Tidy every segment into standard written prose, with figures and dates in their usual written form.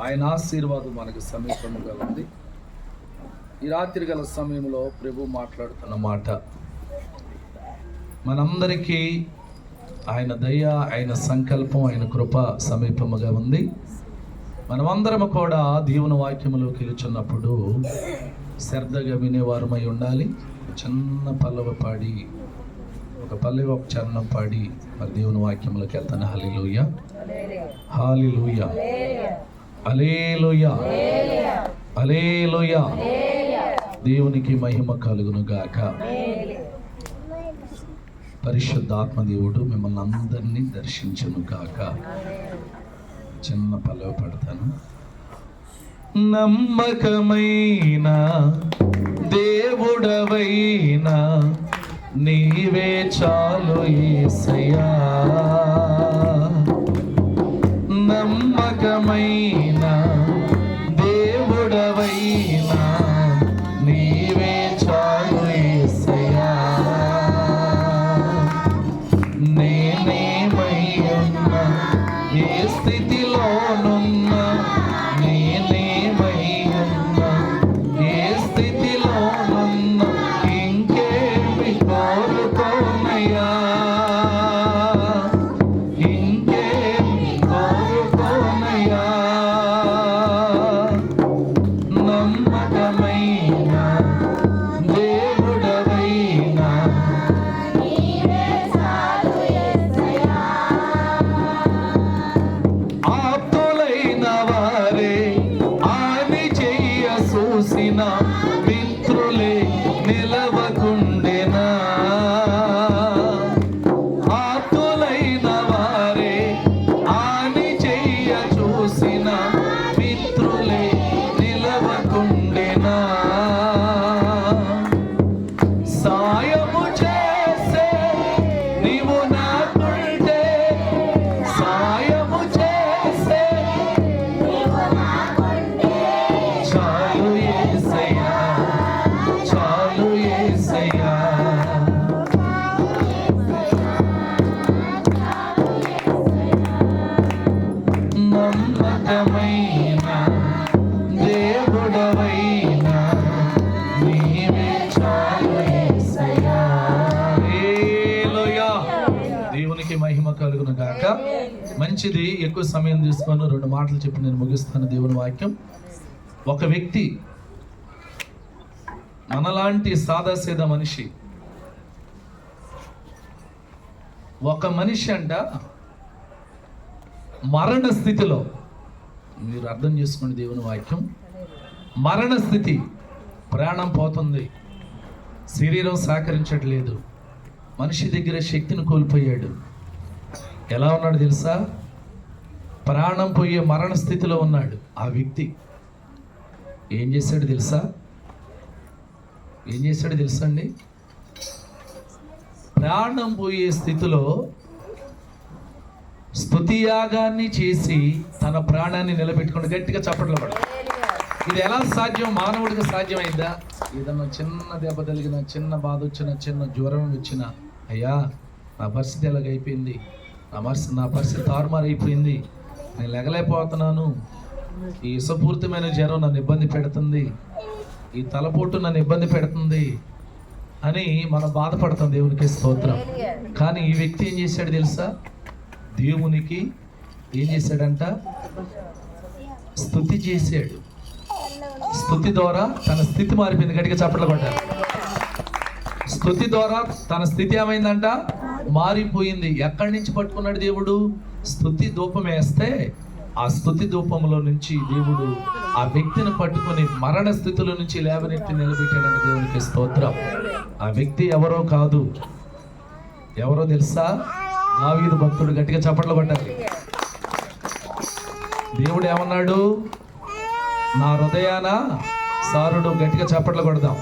ఆయన ఆశీర్వాదం మనకు సమీపంగా ఉంది. ఈ రాత్రి గల సమయంలో ప్రభు మాట్లాడుతున్న మాట మనందరికీ ఆయన దయ, ఆయన సంకల్పం, ఆయన కృప సమీపముగా ఉంది. మనమందరము కూడా దేవుని వాక్యములోకి వెళుచున్నప్పుడు శ్రద్ధగా వినేవారమై ఉండాలి. చిన్న పల్లవ పాడి, ఒక పల్లవి ఒక చరణం పాడి మరి దేవుని వాక్యములోకి వెళ్తాను. హల్లెలూయా, హల్లెలూయా, హల్లెలూయా, హల్లెలూయా. దేవునికి మహిమ కలుగును గాక. పరిశుద్ధాత్మ దేవుడు మిమ్మల్ని అందరినీ దర్శించును గాక. చిన్న పల్లవి పడతాను. నమ్మకమైన దేవుడవైనా నీవే చాలు యేసయ్యా, నమ్మకమైన దేవుడవైనా నీవే చాలు యేసయ్యా. నేనేమై ఉన్నా, ఏ స్థితిలోనున్నా, నేనేమై ఉన్నా, ఏ స్థితిలోనున్నా, ఇంకేమి కోరుకోనయ్యా, ఇంకేమి కోరుకోనయ్యా. నమ్మకమైన దేవుడవైనా ఆప్తులైన వారే ఆని చెయ్య చూసిన మిత్రులే నిలవకుండెనా, ఆప్తులైన వారే ఆని చెయ్య చూసిన మిత్రులే నిలవకుండెనా. సాయము చేసే నీవు నాకుంటే, సాయము చేసే చాలు యేసయ్యా, చాలు యేసయ్యా. నమ్మకమైన దేవుడవైనా నీవే చాలు యేసయ్యా. హల్లెలూయా. దేవునికి మహిమ కలుగును గాక. మంచిది. ఎక్కువ సమయం తీసుకొని 2 మాటలు చెప్పి నేను ముగిస్తాను. దేవుని వాక్యం, ఒక వ్యక్తి మనలాంటి సాదాసీదా మనిషి, ఒక మనిషి అంట మరణ స్థితిలో, మీరు అర్థం చేసుకోండి దేవుని వాక్యం, మరణ స్థితి, ప్రాణం పోతుంది, శరీరం సహకరించట్లేదు, మనిషి దగ్గర శక్తిని కోల్పోయాడు. ఎలా ఉన్నాడు తెలుసా? ప్రాణం పోయే మరణ స్థితిలో ఉన్నాడు. ఆ వ్యక్తి ఏం చేశాడు తెలుసా? ఏం చేశాడు తెలుసా అండి? ప్రాణం పోయే స్థితిలో స్తుతి యాగాన్ని చేసి తన ప్రాణాన్ని నిలబెట్టుకుని గట్టిగా చప్పట్లు పడ. ఇది ఎలా సాధ్యం? మానవుడికి సాధ్యమైందా? ఏదన్నా చిన్న దెబ్బ తగిలిన, చిన్న బాధ వచ్చిన, చిన్న జ్వరం వచ్చిన, అయ్యా నా పరిస్థితి ఎలాగైపోయింది, నా పరిస్థితి తారుమారైపోయింది, నేను లెగలేకపోతున్నాను, ఈ విషపూరితమైన జ్వరం నన్ను ఇబ్బంది పెడుతుంది, ఈ తలపోటు నన్ను ఇబ్బంది పెడుతుంది అని మనం బాధపడతాం. దేవునికి స్తోత్రం. కానీ ఈ వ్యక్తి ఏం చేశాడు తెలుసా? దేవునికి ఏం చేశాడంట? స్తుతి చేశాడు. స్తుతి ద్వారా తన స్థితి మారిపోయింది. గట్టిగా చప్పట్లు కొట్టాలి. స్తుతి ద్వారా తన స్థితి ఏమైందంట? మారిపోయింది. ఎక్కడి నుంచి పట్టుకున్నాడు దేవుడు? స్తుతి ధూపం వేస్తే ఆ స్తుతి ధూపంలో నుంచి దేవుడు ఆ వ్యక్తిని పట్టుకొని మరణ స్థితిలో నుంచి లేవనెత్తి నిలబెట్టాడంటే దేవునికి స్తోత్రం. ఆ వ్యక్తి ఎవరో కాదు, ఎవరో తెలుసా? దావీదు భక్తుడు. గట్టిగా చప్పట్లు కొట్టాలి. దేవుడు ఏమన్నాడు? నా హృదయాన సారుడు. గట్టిగా చప్పట్లు కొడదాం.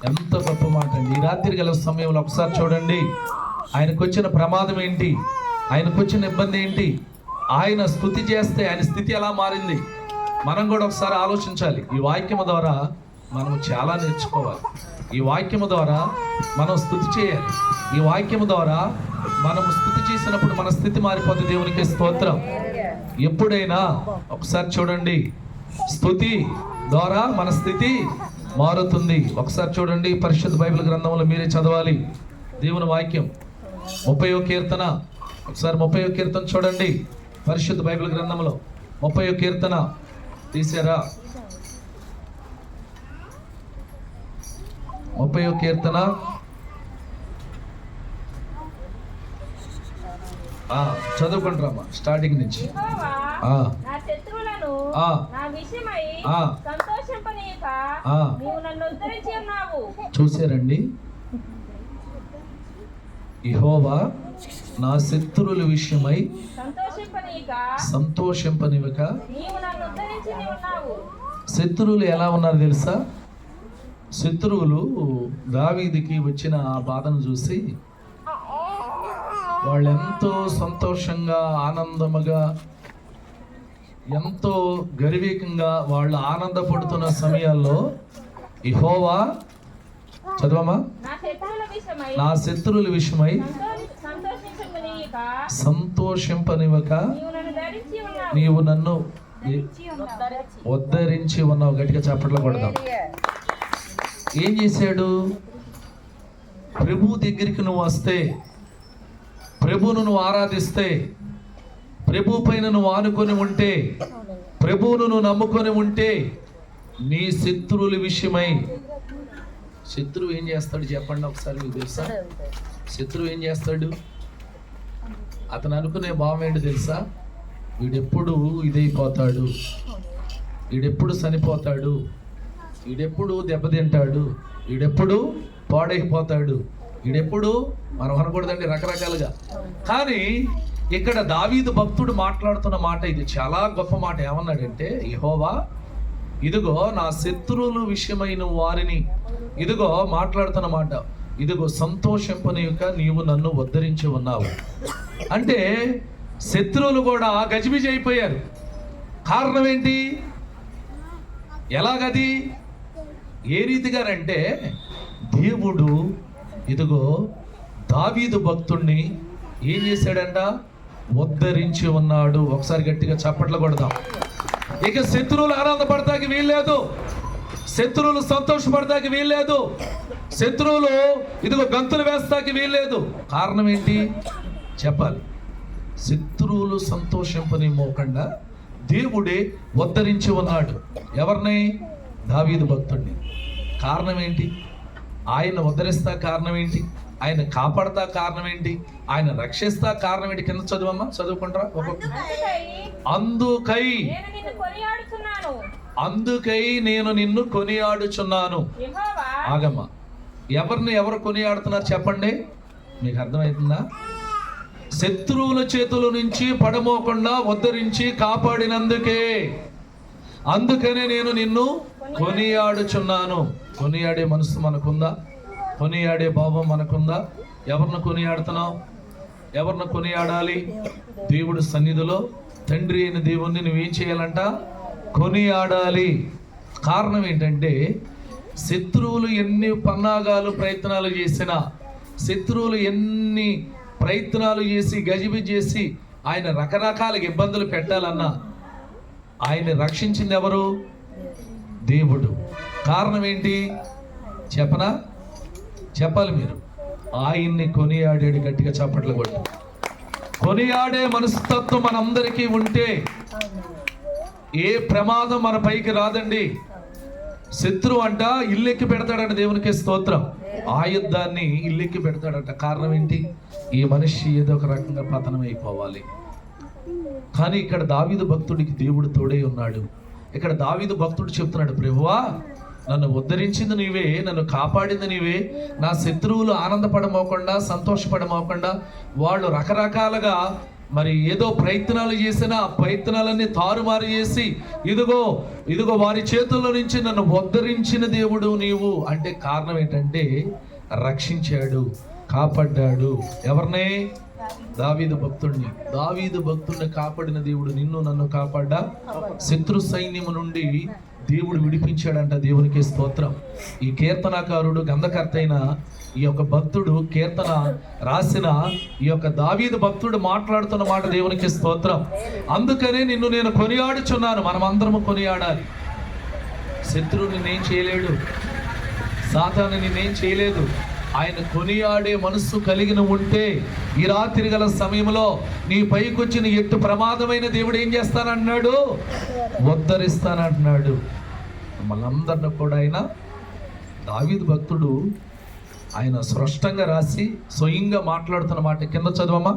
ఎంత గొప్ప మాట అండి. ఈ రాత్రి గల సమయంలో ఒకసారి చూడండి, ఆయనకు వచ్చిన ప్రమాదం ఏంటి, ఆయనకు వచ్చిన ఇబ్బంది ఏంటి, ఆయన స్తుతి చేస్తే ఆయన స్థితి ఎలా మారింది. మనం కూడా ఒకసారి ఆలోచించాలి. ఈ వాక్యము ద్వారా మనం చాలా నేర్చుకోవాలి. ఈ వాక్యము ద్వారా మనం స్తుతి చేయాలి. ఈ వాక్యము ద్వారా మనం స్తుతి చేసినప్పుడు మన స్థితి మారిపోతుంది. దేవునికి స్తోత్రం. ఎప్పుడైనా ఒకసారి చూడండి, స్తుతి ద్వారా మన స్థితి మారుతుంది. ఒకసారి చూడండి, పరిశుద్ధ బైబిల్ గ్రంథంలో మీరే చదవాలి దేవుని వాక్యం. 30వ కీర్తన, ఒకసారి 30వ కీర్తన చూడండి పరిశుద్ధ బైబిల్ గ్రంథంలో. 30వ కీర్తన తీసారా? 30వ కీర్తన చదువుకుంటారమ్మా స్టార్టింగ్ నుంచి. చూసారండి, యెహోవా నా శత్రువుల విషయమై సంతోషింపనివ్వక. శత్రువులు ఎలా ఉన్నారు తెలుసా? శత్రువులు దావీదుకి వచ్చిన ఆ బాధను చూసి వాళ్ళు ఎంతో సంతోషంగా, ఆనందముగా, ఎంతో గర్వికంగా వాళ్ళు ఆనందపడుతున్న సమయాల్లో యెహోవా, చదవమా, నా శత్రువుల విషయమై సంతోషింపనివ్వక నీవు నన్ను ఉద్ధరించి ఉన్నావు. గట్టిగా చప్పట్లు కొడదాం. ఏం చేశాడు? ప్రభు దగ్గరికి నువ్వు వస్తే, ప్రభువును నువ్వు ఆరాధిస్తే, ప్రభు పైన నువ్వు ఆనుకొని ఉంటే, ప్రభువును నువ్వు నమ్ముకొని ఉంటే, నీ శత్రువుల విషయమై. శత్రువు ఏం చేస్తాడు చెప్పండి ఒకసారి, మీకు తెలుసా? శత్రువు ఏం చేస్తాడు? అతను అనుకునే భావం ఏంటి తెలుసా? వీడెప్పుడు ఇదైపోతాడు, వీడెప్పుడు చనిపోతాడు, వీడెప్పుడు దెబ్బతింటాడు, వీడెప్పుడు పాడైపోతాడు, వీడెప్పుడు, మనం అనకూడదండి రకరకాలుగా. కానీ ఇక్కడ దావీదు భక్తుడు మాట్లాడుతున్న మాట ఇది చాలా గొప్ప మాట. ఏమన్నాడంటే, యెహోవా ఇదిగో నా శత్రువుల విషయమైన వారిని, ఇదిగో మాట్లాడుతున్న మాట, ఇదిగో సంతోషింపనియుక నీవు నన్ను ఉద్ధరించి ఉన్నావు. అంటే శత్రువులు కూడా గజిబిజి అయిపోయారు. కారణం ఏంటి? ఎలాగది? ఏ రీతిగానంటే, దేవుడు ఇదిగో దావీదు భక్తుణ్ణి ఏం చేశాడంట? ఉద్ధరించి ఉన్నాడు. ఒకసారి గట్టిగా చప్పట్లు కొడదాం. ఇక శత్రువులు ఆనందపడతాకి వీల్లేదు, శత్రువులు సంతోషపడతాకి వీల్లేదు, శత్రువులు ఇదిగో గంతులు వేస్తాకి వీల్లేదు. కారణం ఏంటి చెప్పాలి? శత్రువులు సంతోషింపనివ్వకుండా దేవుడే ఉద్ధరించి ఉన్నాడు. ఎవరిని? దావీదు భక్తుడిని. కారణం ఏంటి? ఆయన ఉద్ధరిస్తా కారణం ఏంటి? ఆయన కాపాడతా కారణం ఏంటి? ఆయన రక్షిస్తా కారణం ఏంటి? కింద చదువమ్మా, చదువుకుంటారా ఒక్కొక్క. అందుకై నేను నిన్ను కొనియాడుచున్నాను. ఆగమ్మా, ఎవరిని ఎవరు కొనియాడుతున్నారు చెప్పండి, మీకు అర్థమవుతుందా? శత్రువుల చేతుల నుంచి పడమోకుండా ఉద్ధరించి కాపాడినందుకే, అందుకనే నేను నిన్ను కొనియాడుచున్నాను. కొనియాడే మనసు మనకుందా? కొనియాడే భావం మనకుందా? ఎవరిని కొనియాడుతున్నావు? ఎవరిని కొనియాడాలి? దేవుడి సన్నిధిలో తండ్రి అయిన దేవుణ్ణి నువ్వేం చేయాలంట? కొనియాడాలి. కారణం ఏంటంటే, శత్రువులు ఎన్ని పన్నాగాలు ప్రయత్నాలు చేసినా, శత్రువులు ఎన్ని ప్రయత్నాలు చేసి గజిబిజి చేసి ఆయన రకరకాల ఇబ్బందులు పెట్టాలన్నా ఆయన రక్షించింది ఎవరు? దేవుడు. కారణం ఏంటి చెప్పనా? చెప్పాలి మీరు. ఆయన్ని కొనియాడాడు. గట్టిగా చప్పట్లు కొట్టు. కొనియాడే మనస్తత్వం మనందరికీ ఉంటే ఏ ప్రమాదం మన పైకి రాదండి. శత్రువు అంట ఇల్లెక్కి పెడతాడంట, దేవునికి స్తోత్రం. ఆయుధాన్ని ఇల్లెక్కి పెడతాడంట. కారణం ఏంటి? ఈ మనిషి ఏదో ఒక రకంగా పతనం అయిపోవాలి. కానీ ఇక్కడ దావీదు భక్తుడికి దేవుడు తోడై ఉన్నాడు. ఇక్కడ దావీదు భక్తుడు చెప్తున్నాడు, ప్రభువా నన్ను ఉద్ధరించింది నీవే, నన్ను కాపాడింది నీవే. నా శత్రువులు ఆనందపడమోకుండా, సంతోషపడమోకుండా, వాళ్ళు రకరకాలుగా మరి ఏదో ప్రయత్నాలు చేసినా ఆ ప్రయత్నాలన్నీ తారుమారు చేసి ఇదిగో వారి చేతుల్లో నుంచి నన్ను ఉద్ధరించిన దేవుడు నీవు అంటే కారణం ఏంటంటే రక్షించాడు, కాపాడ్డాడు. ఎవరిని? దావీదు భక్తుడిని కాపాడిన దేవుడు నిన్ను నన్ను కాపాడ్డా. శత్రు సైన్యము నుండి దేవుడు విడిపించాడంట. దేవునికి స్తోత్రం. ఈ కీర్తనాకారుడు గంధకర్త అయిన ఈ యొక్క భక్తుడు కీర్తన రాసిన ఈ యొక్క దావీదు భక్తుడు మాట్లాడుతున్న మాట దేవునికి స్తోత్రం. అందుకనే నిన్ను నేను కొనియాడుచున్నాను. మనం అందరము కొనియాడాలి. శత్రువు నిన్నేం చేయలేడు, సాతాను నిన్నేం చేయలేదు. ఆయన కొనియాడే మనస్సు కలిగిన ఉంటే ఈ రాత్రి గల సమయంలో నీ పైకొచ్చిన ఎట్టు ప్రమాదమైన దేవుడు ఏం చేస్తానంటున్నాడు? ఉద్ధరిస్తానంటున్నాడు. మనందరిని కూడా ఆయన దావీదు భక్తుడు ఆయన స్పష్టంగా రాసి స్వయంగా మాట్లాడుతున్న మాట కింద చదవమ్మా.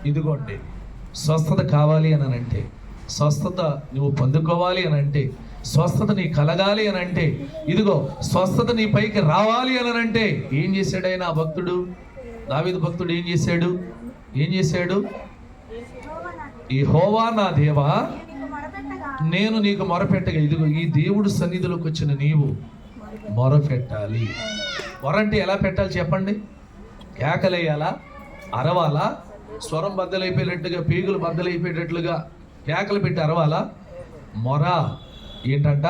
ఇదిగోండి, స్వస్థత కావాలి అని అంటే, స్వస్థత నువ్వు పొందుకోవాలి అని అంటే, స్వస్థత నీ కలగాలి అని అంటే, ఇదిగో స్వస్థత నీ పైకి రావాలి అని అంటే ఏం చేశాడు ఆయన? ఆ భక్తుడు దావీదు భక్తుడు ఏం చేశాడు? యెహోవా నా దేవా, నేను నీకు మొరపెట్టగా. ఇదిగో ఈ దేవుడు సన్నిధిలోకి వచ్చిన నీవు మొరపెట్టాలి. మొరంటే ఎలా పెట్టాలి చెప్పండి? కేకలేయాలా? అరవాలా? స్వరం బద్దలైపోయేటట్టుగా, పీగులు బద్దలైపోయేటట్లుగా కేకలు పెట్టి అరవాలా? మొర ఏంటంట?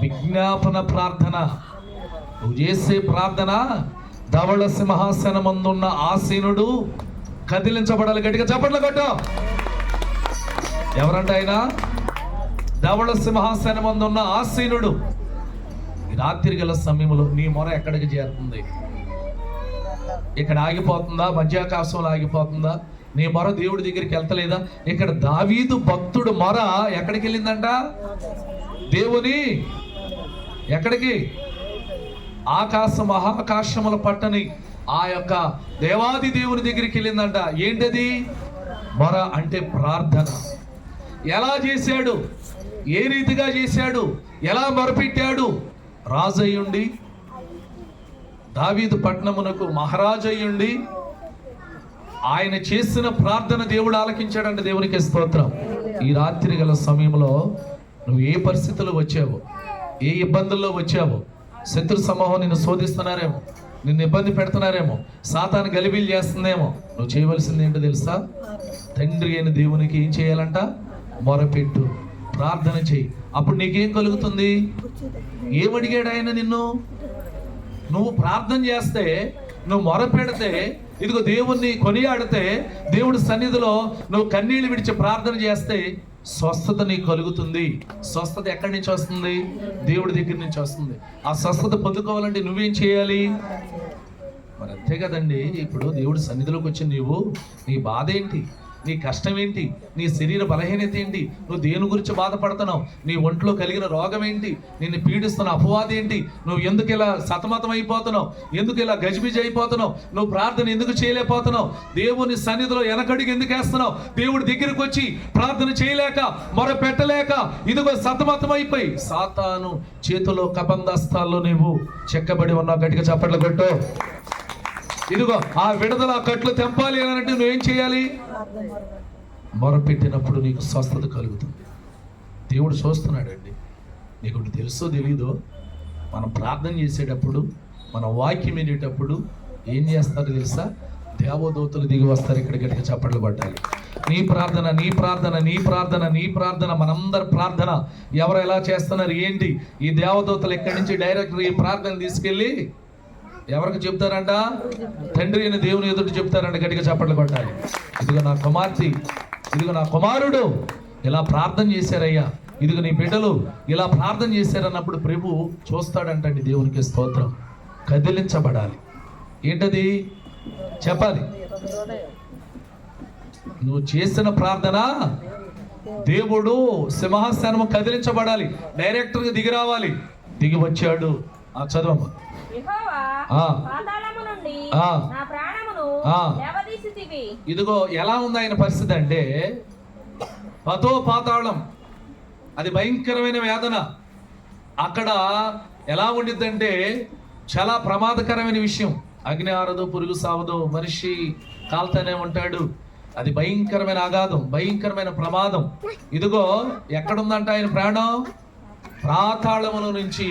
విజ్ఞాపన ప్రార్థన. నువ్వు చేసే ప్రార్థన ధవళ సింహాసనమందున్న ఆసీనుడు కదిలించబడాలి. గట్టిగా చప్పట్లు కొట్టు. ఎవరంట ఆయన? ధవళ సింహాసనమందున్న ఆసీనుడు. ఈ రాత్రి గల సమయంలో నీ మొర ఎక్కడికి చేరుతుంది? ఇక్కడ ఆగిపోతుందా? మధ్యాకాశంలో ఆగిపోతుందా? నీ మొర దేవుడి దగ్గరికి వెళ్తలేదా? ఇక్కడ దావీదు భక్తుడు మొర ఎక్కడికి వెళ్ళిందంట? దేవుని ఎక్కడికి? మహాకాశముల పట్టని ఆ యొక్క దేవాది దేవుని దగ్గరికి వెళ్ళిందంట. ఏంటది? మొర అంటే ప్రార్థన. ఎలా చేశాడు? ఏ రీతిగా చేశాడు? ఎలా మొరపెట్టాడు? రాజయ్యుండి, దావీదు పట్టణమునకు మహారాజయ్యుండి ఆయన చేసిన ప్రార్థన దేవుడు ఆలకించాడంటే దేవునికి స్తోత్రం. ఈ రాత్రి గల సమయంలో నువ్వు ఏ పరిస్థితుల్లో వచ్చావో, ఏ ఇబ్బందుల్లో వచ్చావో, శత్రు సమూహం నిన్ను శోధిస్తున్నారేమో, నిన్ను ఇబ్బంది పెడుతున్నారేమో, సాతాను గలిబిలి చేస్తుందేమో, నువ్వు చేయవలసింది ఏంటో తెలుసా? తండ్రి అయిన దేవునికి ఏం చేయాలంట? మొరపెట్టు, ప్రార్థన చేయి. అప్పుడు నీకేం కలుగుతుంది? ఏమడిగాడు ఆయన నిన్ను? నువ్వు ప్రార్థన చేస్తే, నువ్వు మొరపెడితే, ఇదిగో దేవుణ్ణి కొనియాడితే, దేవుడి సన్నిధిలో నువ్వు కన్నీళ్లు విడిచి ప్రార్థన చేస్తే స్వస్థత నీకు కలుగుతుంది. స్వస్థత ఎక్కడి నుంచి వస్తుంది? దేవుడి దగ్గర నుంచి వస్తుంది. ఆ స్వస్థత పొందుకోవాలంటే నువ్వేం చేయాలి? మరి అంతే కదండి. ఇప్పుడు దేవుడి సన్నిధిలోకి వచ్చి నీవు, నీ బాధ ఏంటి? నీ కష్టం ఏంటి? నీ శరీర బలహీనత ఏంటి? నువ్వు దేని గురించి బాధపడుతున్నావు? నీ ఒంట్లో కలిగిన రోగం ఏంటి? నిన్ను పీడిస్తున్న అపవాది ఏంటి? నువ్వు ఎందుకు ఇలా సతమతం అయిపోతున్నావు? ఎందుకు ఇలా గజిబిజి అయిపోతున్నావు? నువ్వు ప్రార్థన ఎందుకు చేయలేకపోతున్నావు? దేవుని సన్నిధిలో వెనకడికి ఎందుకు వేస్తున్నావు? దేవుడి దగ్గరికి వచ్చి ప్రార్థన చేయలేక, మొర పెట్టలేక, ఇదిగో సతమతం అయిపోయి సాతాను చేతిలో కబంధస్తాల్లో నీవు చెక్కబడి ఉన్నావు. గట్టిగా చప్పట్లు కొట్టు. ఇదిగో ఆ విడుదల కట్లు తెంపాలి అని అంటే నువ్వేం చేయాలి? మొరపెట్టినప్పుడు నీకు స్వస్థత కలుగుతుంది. దేవుడు చూస్తున్నాడండి. నీకు తెలుసో తెలీదో, మనం ప్రార్థన చేసేటప్పుడు, మన వాక్యం వినేటప్పుడు ఏం చేస్తారో తెలుసా? దేవదూతలు దిగి వస్తారు. ఇక్కడ గట్టిగా చప్పట్లు పట్టాలి. నీ ప్రార్థన, నీ ప్రార్థన, నీ ప్రార్థన, నీ ప్రార్థన, మనందరి ప్రార్థన ఎవరు ఎలా చేస్తున్నారు ఏంటి? ఈ దేవదూతలు ఇక్కడి నుంచి డైరెక్ట్ ఈ ప్రార్థన తీసుకెళ్ళి ఎవరికి చెప్తారంట? తండ్రి అయిన దేవుని ఎదుటి చెప్తారంట. గట్టిగా చప్పట్లు కొట్టాలి. ఇదిగో నా కుమార్తె, ఇదిగో నా కుమారుడు ఇలా ప్రార్థన చేశారయ్యా, ఇదిగో నీ బిడ్డలు ఇలా ప్రార్థన చేశారన్నప్పుడు ప్రభు చూస్తాడంటండి. దేవునికి స్తోత్రం. కదిలించబడాలి. ఏంటది? చెప్పాలి. నువ్వు చేసిన ప్రార్థన దేవుడు సింహాసనం కదిలించబడాలి. డైరెక్టర్గా దిగి రావాలి. దిగి వచ్చాడు. చదవమ్మా. ఇదిగో ఎలా ఉంది ఆయన పరిస్థితి అంటే, పతో పాతాళం, అది భయంకరమైన వేదన. అక్కడ ఎలా ఉండిద్దంటే చాలా ప్రమాదకరమైన విషయం. అగ్ని ఆరదు, పురుగు సావదు, మనిషి కాల్తానే ఉంటాడు. అది భయంకరమైన ఆఘాతం, భయంకరమైన ప్రమాదం. ఇదిగో ఎక్కడుందంట ఆయన ప్రాణం? పాతాళముల నుంచి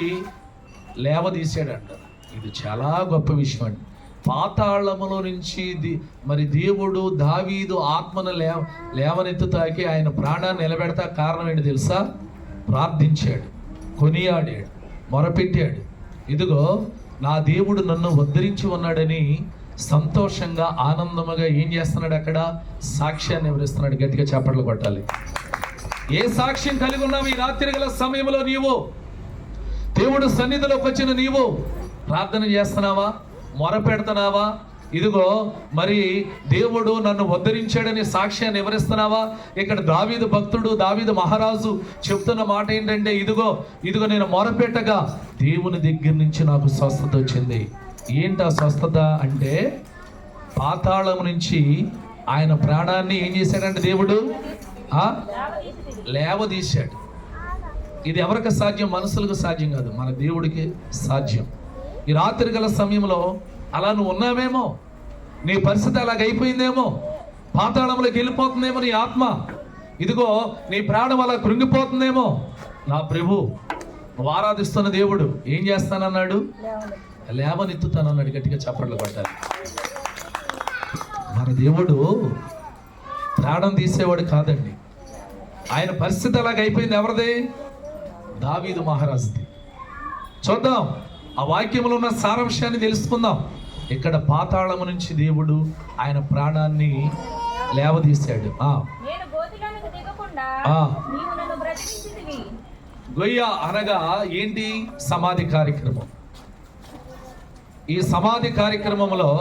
లేవదీశాడంట. ఇది చాలా గొప్ప విషయం అండి. పాతాళములో నుంచి మరి దేవుడు దావీదు ఆత్మను లేవనెత్తుతాకి ఆయన ప్రాణాన్ని నిలబెడతా కారణం ఏంటి తెలుసా? ప్రార్థించాడు, కొనియాడాడు, మొరపెట్టాడు. ఇదిగో నా దేవుడు నన్ను ఉద్ధరించి ఉన్నాడని సంతోషంగా ఆనందముగా ఏం చేస్తున్నాడు? అక్కడ సాక్ష్యాన్ని వివరిస్తున్నాడు. గట్టిగా చప్పట్లు కొట్టాలి. ఏ సాక్ష్యం కలిగి ఉన్నావు ఈ రాత్రి గల సమయంలో? నీవు దేవుడు సన్నిధిలోకి వచ్చిన నీవు ప్రార్థన చేస్తున్నావా? మొరపెడుతున్నావా? ఇదిగో మరి దేవుడు నన్ను ఉద్ధరించాడని సాక్ష్యాన్ని వివరిస్తున్నావా? ఇక్కడ దావీదు భక్తుడు, దావీదు మహారాజు చెప్తున్న మాట ఏంటంటే, ఇదిగో నేను మొరపెట్టగా దేవుని దగ్గర నుంచి నాకు స్వస్థత వచ్చింది. ఏంటి ఆ స్వస్థత అంటే, పాతాళం నుంచి ఆయన ప్రాణాన్ని ఏం చేశాడంటే దేవుడు లేవదీశాడు. ఇది ఎవరికి సాధ్యం? మనుషులకు సాధ్యం కాదు, మన దేవుడికి సాధ్యం. ఈ రాత్రి గల సమయంలో అలా నువ్వు ఉన్నావేమో, నీ పరిస్థితి అలాగైపోయిందేమో, పాతాళంలోకి వెళ్ళిపోతుందేమో నీ ఆత్మ. ఇదిగో నీ ప్రాణం అలా కృంగిపోతుందేమో. నా ప్రభు నువ్వు ఆరాధిస్తున్న దేవుడు ఏం చేస్తానన్నాడు? లేవనెత్తుతానన్నాడు. గట్టిగా చప్పట్లు కొట్టాలి. మన దేవుడు ప్రాణం తీసేవాడు కాదండి. ఆయన పరిస్థితి అలాగైపోయింది. ఎవరిది? దావీదు మహారాజుది. చూద్దాం, ఆ వాక్యంలో ఉన్న సారాంశాన్ని తెలుసుకుందాం. ఇక్కడ పాతాళము నుంచి దేవుడు ఆయన ప్రాణాన్ని లేవదీశాడు. గొయ్య అనగా ఏంటి? సమాధి కార్యక్రమం. ఈ సమాధి కార్యక్రమంలో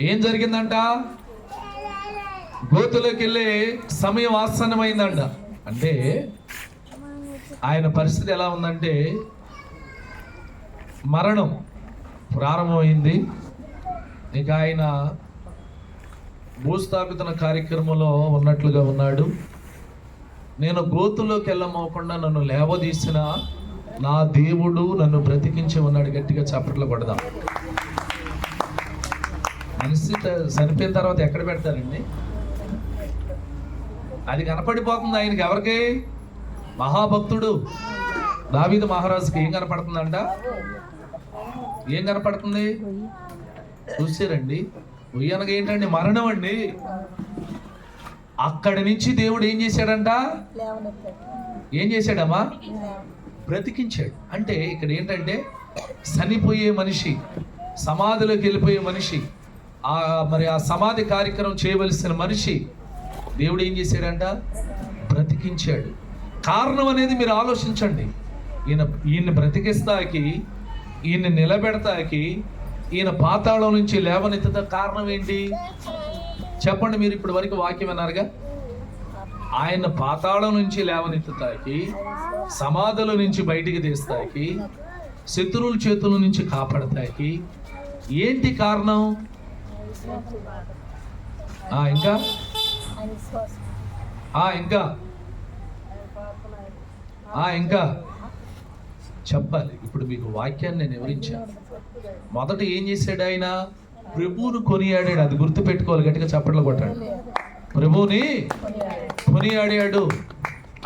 ఏం జరిగిందంట? గోతులోకి వెళ్ళే సమయం ఆసన్నమైందంట. అంటే ఆయన పరిస్థితి ఎలా ఉందంటే, మరణం ప్రారంభమైంది. ఇక ఆయన భూస్థాపితన కార్యక్రమంలో ఉన్నట్లుగా ఉన్నాడు. నేను గోతులోకి వెళ్ళమోకుండా నన్ను లేవదీసిన నా దేవుడు నన్ను బ్రతికించి ఉన్నాడు. గట్టిగా చప్పట్లు కొడదాం. మనిషి చనిపోయిన తర్వాత ఎక్కడ పెడతారండి? అది కనపడిపోతుంది ఆయనకి. ఎవరికి? మహాభక్తుడు దావీదు మహారాజుకి ఏం కనపడుతుందంట? ఏం కనపడుతుంది? చూసారండి, ఉయ్యనగా ఏంటండి? మరణం అండి. అక్కడి నుంచి దేవుడు ఏం చేశాడంట? ఏం చేశాడమ్మా? బ్రతికించాడు. అంటే ఇక్కడ ఏంటంటే, చనిపోయే మనిషి, సమాధిలోకి వెళ్ళిపోయే మనిషి, మరి ఆ సమాధి కార్యక్రమం చేయవలసిన మనిషి దేవుడు ఏం చేశాడంట? బ్రతికించాడు. కారణం అనేది మీరు ఆలోచించండి. ఈయన బ్రతికిస్తాకి, ఈయన నిలబెడతాకి, ఈయన పాతాళం నుంచి లేవనెత్తుతా కారణం ఏంటి చెప్పండి? మీరు ఇప్పటి వరకు వాక్యం విన్నారుగా. ఆయన పాతాళం నుంచి లేవనెత్తుతాకి, సమాధుల నుంచి బయటికి తీస్తాకి, శత్రువుల చేతుల నుంచి కాపాడతాకి ఏంటి కారణం? ఇంకా ఇంకా చెప్పాలి. ఇప్పుడు మీకు వాక్యాన్ని నేను వివరించాను. మొదట ఏం చేశాడు ఆయన? ప్రభువును కొనియాడాడు. అది గుర్తు పెట్టుకోవాలి. గట్టిగా చప్పట్లు కొట్టాడు. ప్రభువుని కొనియాడాడు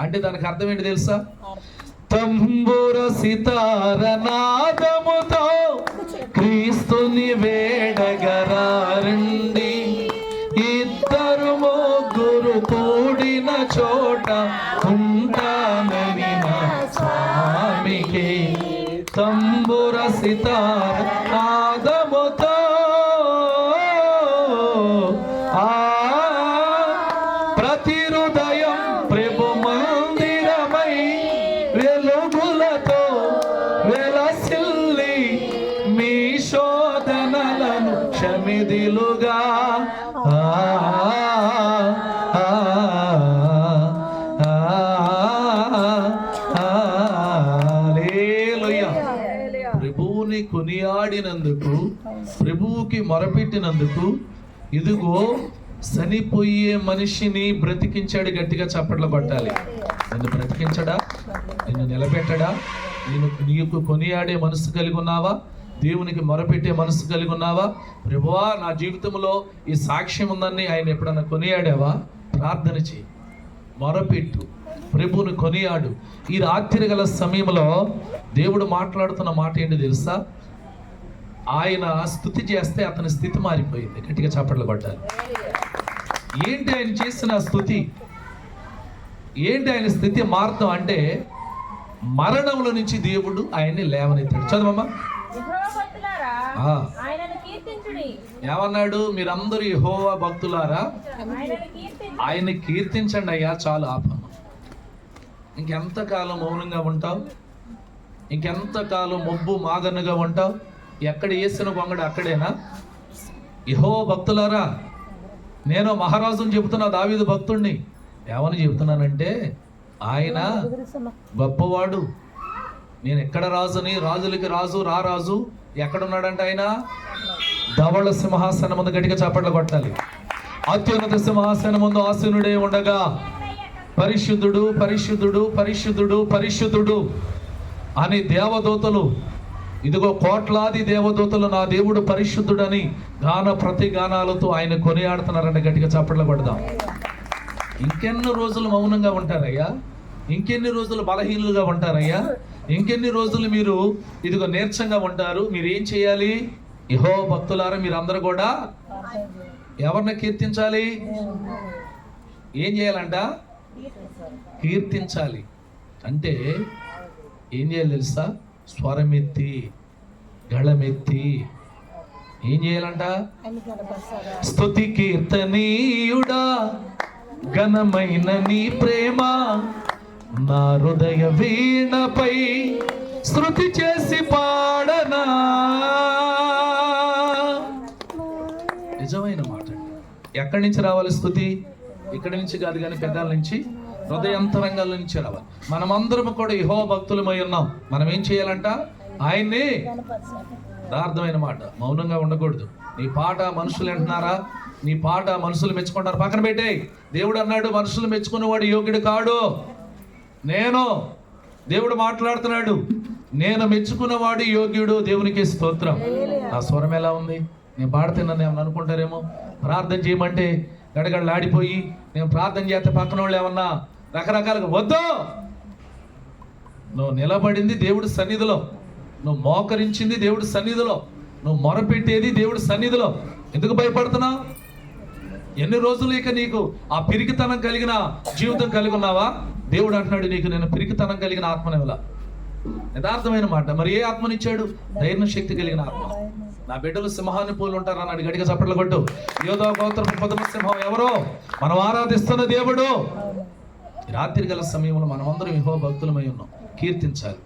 అంటే దానికి అర్థం ఏంటి తెలుసా? తంబుర సితార నాదముతో క్రీస్తుని వేడగరండి, ఇద్దరు ముగ్గురు కూడిన చోట ఉంటానని నా స్వామికి. తంబుర సితార నాదముతో ప్రతి హృదయం ప్రభు మందిరమై వెలుగులతో వెలసిల్లి మీ శోధనలను క్షమిదిలుగా ప్రభువుని కొనియాడినందుకు, ప్రభువుకి మొరపెట్టినందుకు ఇదిగో చనిపోయే మనిషిని బ్రతికించాడు. గట్టిగా చప్పట్లు కొట్టాలి. నిన్ను బ్రతికించడా? నిన్ను నిలబెట్టడా? నీకు కొనియాడే మనసు కలిగి ఉన్నావా? దేవునికి మొరపెట్టే మనసు కలిగి ఉన్నావా? ప్రభువా, నా జీవితంలో ఈ సాక్ష్యం ఉందని ఆయన ఎప్పుడన్నా కొనియాడావా? ప్రార్థన చేయి, మొరపెట్టు, ప్రభువుని కొనియాడు. ఈ రాత్రి గల సమయంలో దేవుడు మాట్లాడుతున్న మాట ఏంటి తెలుసా? ఆయన స్తుతి చేస్తే అతని స్థితి మారిపోయింది. గట్టిగా చప్పట్లు కొట్టాలి. ఏంటి ఆయన చేసిన స్థుతి? ఏంటి ఆయన స్థితి మార్గం అంటే మరణంలో నుంచి దేవుడు ఆయన్ని లేవనెత్తాడు. చదవమ్మా. ఏమన్నాడు? మీరందరూ యెహోవా భక్తులారా ఆయన్ని కీర్తించండి అయ్యా. చాలు ఆపమ్మ. ఇంకెంతకాలం మౌనంగా ఉంటావు? ఇంకెంతకాలం మొబ్బు మాగన్నుగా ఉంటావు? ఎక్కడ వేసిన గొంగడు అక్కడేనా? యెహోవా భక్తులారా, నేను మహారాజుని చెబుతున్నా, దావీదు భక్తుణ్ణి. ఏమని చెబుతున్నానంటే ఆయన గొప్పవాడు. నేను ఎక్కడ రాజుని, రాజులకి రాజు, రాజు ఎక్కడున్నాడంట? ఆయన ధవళ సింహాసనం ముందు. గట్టిగా చప్పట్లు కొట్టాలి. అత్యున్నత సింహాసనం ముందు ఆసీనుడే ఉండగా పరిశుద్ధుడు పరిశుద్ధుడు పరిశుద్ధుడు పరిశుద్ధుడు అని దేవదూతలు, ఇదిగో కోట్లాది దేవదూతలు నా దేవుడు పరిశుద్ధుడని గాన ప్రతి గానాలతో ఆయన కొనియాడుతున్నారంటే గట్టిగా చప్పట్లు కొడదాం. ఇంకెన్ని రోజులు మౌనంగా ఉంటారయ్యా? ఇంకెన్ని రోజులు బలహీనులుగా ఉంటారయ్యా? ఇంకెన్ని రోజులు మీరు ఇదిగో నీరసంగా ఉంటారు? మీరు ఏం చేయాలి? యెహోవా భక్తులారా, మీరందరూ కూడా ఎవరిని కీర్తించాలి? ఏం చేయాలంట? కీర్తించాలి. అంటే ఏం చేయాలి తెలుసా? స్వరమెత్తి, గళమెత్తి ఏం చేయాలంట? స్తుతి కీర్తనీయుడా, ఘనమైన నీ ప్రేమ నా హృదయ వీణపై శృతి చేసి పాడనా. నిజమైన మాట. ఎక్కడి నుంచి రావాలి స్థుతి? ఇక్కడి నుంచి కాదు కానీ పెదాల నుంచి, హృదయాంతరంగాల నుంచి రావాలి. మనమందరం కూడా యెహోవా భక్తులమై ఉన్నాం. మనం ఏం చేయాలంట? ఆయన్ని. యథార్థమైన మాట. మౌనంగా ఉండకూడదు. నీ పాట మనుషులు వింటున్నారా? నీ పాట మనుషులు మెచ్చుకుంటారు, పక్కన పెట్టే. దేవుడు అన్నాడు, మనుషులు మెచ్చుకునేవాడు యోగ్యుడు కాడు. దేవుడు మాట్లాడుతున్నాడు, నేను మెచ్చుకున్నవాడు యోగ్యుడు. దేవునికి స్తోత్రం. ఆ స్వరం ఎలా ఉంది? నేను పాడుతున్నాను ఏమన్నా అనుకుంటారేమో. ప్రార్థన చేయమంటే గడగడలాడిపోయి నేను ప్రార్థన చేస్తే పక్కన వాళ్ళు ఏమన్నా రకరకాలుగా. వద్దు. నువ్వు నిలబడింది దేవుడి సన్నిధిలో, నువ్వు మోకరించింది దేవుడి సన్నిధిలో, నువ్వు మొరపెట్టేది దేవుడి సన్నిధిలో. ఎందుకు భయపడుతున్నావు? ఎన్ని రోజులు ఇక నీకు ఆ పిరికితనం కలిగిన జీవితం కలిగి ఉన్నావా? దేవుడు అంటున్నాడు, నీకు నేను పిరికితనం కలిగిన ఆత్మనివ్వలా. యథార్థమైన మాట. మరి ఏ ఆత్మనిచ్చాడు? ధైర్య శక్తి కలిగిన ఆత్మ. నా బిడ్డలు సింహాన్ని పూలు ఉంటారు అన్నాడు. గట్టిగా చప్పట్లు కొట్టు. యోధా గోత్రపు పదమ సింహం ఎవరో? మనం ఆరాధిస్తున్న దేవుడు. రాత్రి గల సమయంలో మనమందరం యెహోవా భక్తులమై ఉన్నాం. కీర్తించాలి,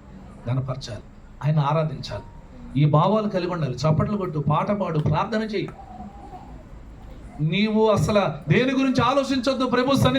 ఘనపరచాలి, ఆయన ఆరాధించాలి. ఈ భావాలు కలిగి ఉండాలి. చప్పట్లు కొట్టు, పాట పాడు, ప్రార్థన చెయ్యి. నీవు అసలు దేని గురించి ఆలోచించొద్దు. ప్రభు